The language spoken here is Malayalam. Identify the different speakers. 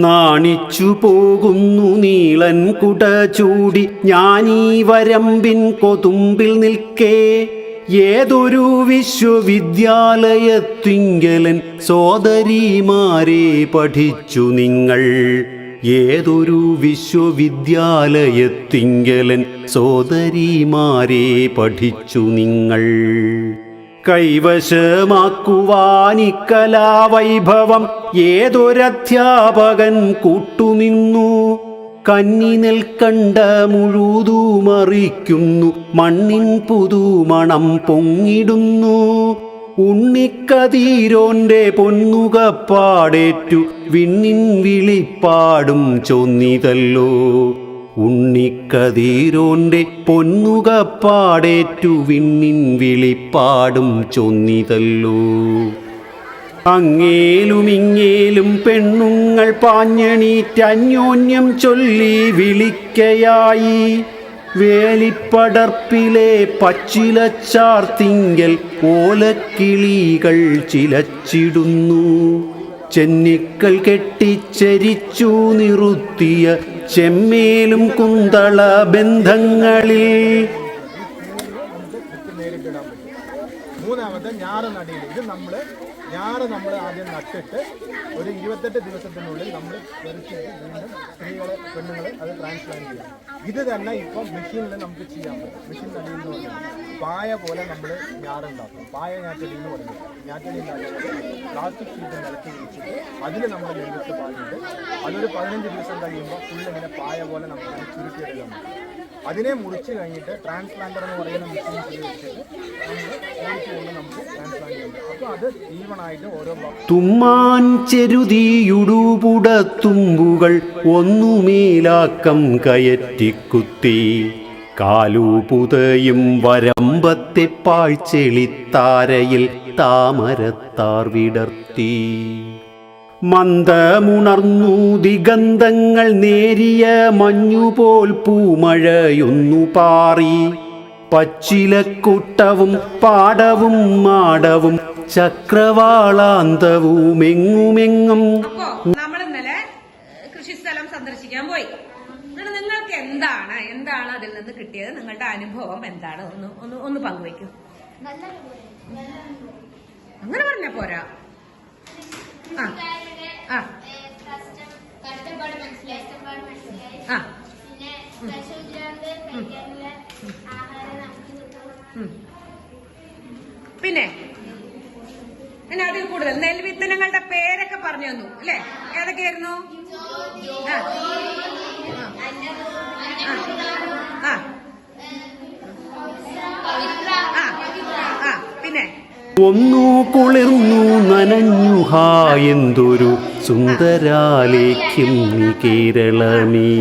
Speaker 1: നാണിച്ചു പോകുന്നു നീളൻ കുട ചൂടി ഞാനീ വരമ്പിൻ കൊതുമ്പിൽ നിൽക്കേ. ഏതൊരു വിശ്വവിദ്യാലയത്തിങ്കലൻ സോദരീമാരെ പഠിച്ചു നിങ്ങൾ. ഏതൊരു വിശ്വവിദ്യാലയത്തിങ്കലൻ സോദരീമാരെ പഠിച്ചു നിങ്ങൾ. കൈവശമാക്കുവാനിക്കലാവൈഭവം ഏതൊരധ്യാപകൻ കൂട്ടുനിന്നു. കന്നി നെൽക്കണ്ട മുഴുതുമറിക്കുന്നു മണ്ണിൻ പുതുമണം പൊങ്ങിടുന്നു. ഉണ്ണിക്കതീരോന്റെ പൊന്നുകപ്പാടേറ്റു വിണ്ണിൻ വിളിപ്പാടും ചൊന്നിതല്ലോ. ഉണ്ണിക്കതീരോന്റെ പൊന്നുകപ്പാടേറ്റു വിണ്ണിൻ വിളിപ്പാടും ചൊന്നിതല്ലോ. അങ്ങേലും ഇങ്ങേലും പെണ്ണുങ്ങൾ പാഞ്ഞണീറ്റന്യോന്യം ചൊല്ലി വിളിക്കയായി. വേലിപ്പടർപ്പിലെ പച്ചിലച്ചാർത്തിങ്കൽ ഓലക്കിളികൾ ചിലച്ചിടുന്നു. ചെന്നിക്കൽ കെട്ടിച്ചരിച്ചു നിറുത്തിയ ചെമ്മേലും കുന്തള ബന്ധങ്ങളിൽ.
Speaker 2: മൂന്നാമത്തെ ഞാറ് നടീൽ. ഇത് ഞാറ് നമ്മൾ ആദ്യം നട്ടിട്ട് ഒരു 28 ദിവസത്തിനുള്ളിൽ നമ്മൾ പറിച്ചിട്ട് വീണ്ടും പെണ്ണുങ്ങളെ അത് ട്രാൻസ്പ്ലാന്റ് ചെയ്യാം. ഇത് തന്നെ ഇപ്പം മെഷീനിൽ നമുക്ക് ചെയ്യാൻ പറ്റും. മെഷീൻ നടീൽ എന്ന് പറഞ്ഞാൽ പായ പോലെ നമ്മൾ ഞാറുണ്ടാക്കും. പായ ഞാറ്റടി എന്ന് പറയുന്നത് ഞാറ്റടി ഉണ്ടാക്കുന്നത് പ്ലാസ്റ്റിക് ഷീറ്റ് നിലത്ത് വെച്ചിട്ട് അതിൽ നമ്മൾ നെല്ലിട്ട് പാടിയിട്ട് അതൊരു 15 ദിവസം കഴിയുമ്പോൾ ഫുള്ളിങ്ങനെ പായ പോലെ നമുക്ക് ചുരുക്കിയെടുക്കാൻ പറ്റും. അതിനെ മുറിച്ച് കഴിഞ്ഞിട്ട് ട്രാൻസ്പ്ലാന്റർ എന്ന് പറയുന്ന മെഷീൻ ഉപയോഗിച്ചിട്ട് നമുക്ക് ട്രാൻസ്പ്ലാന്റ് ചെയ്യാം. അപ്പോൾ അത് ഈവണായിട്ട് ഓരോ
Speaker 1: തുമ്മാൻ ചെരുതിയുടുപുടത്തുമ്പുകൾ ഒന്നുമേലാക്കം കയറ്റിക്കുത്തി. കാലുപുതയും വരമ്പത്തെ പാഴ്ചെളിത്താരയിൽ താമരത്താർ വിടർത്തി. മന്ദമുണർന്നു ദിഗന്ധങ്ങൾ നേരിയ മഞ്ഞുപോൽ പൂമഴയൊന്നു പാറി. പച്ചിലക്കുട്ടവും പാടവും മാടവും ചക്രവാളാന്തവും എങ്ങുമെങ്ങും.
Speaker 3: നമ്മൾ ഇന്നലെ കൃഷിസ്ഥലം സന്ദർശിക്കാൻ പോയി. നിങ്ങൾക്ക് എന്താണ് അതിൽ നിന്ന് കിട്ടിയത്? നിങ്ങളുടെ അനുഭവം എന്താണ്? ഒന്ന് പങ്കുവയ്ക്കൂ. അങ്ങനെ പറഞ്ഞ പോരാ. പിന്നെ അതിൽ കൂടുതൽ നെൽവിത്തനങ്ങളുടെ പേരൊക്കെ പറഞ്ഞു തന്നു അല്ലേ? ഏതൊക്കെയായിരുന്നു? പിന്നെ
Speaker 1: ഒന്നു കുളിർന്നു നനഞ്ഞുഹാ എന്തൊരു സുന്ദരാലേഖ്യം കേരളമേ.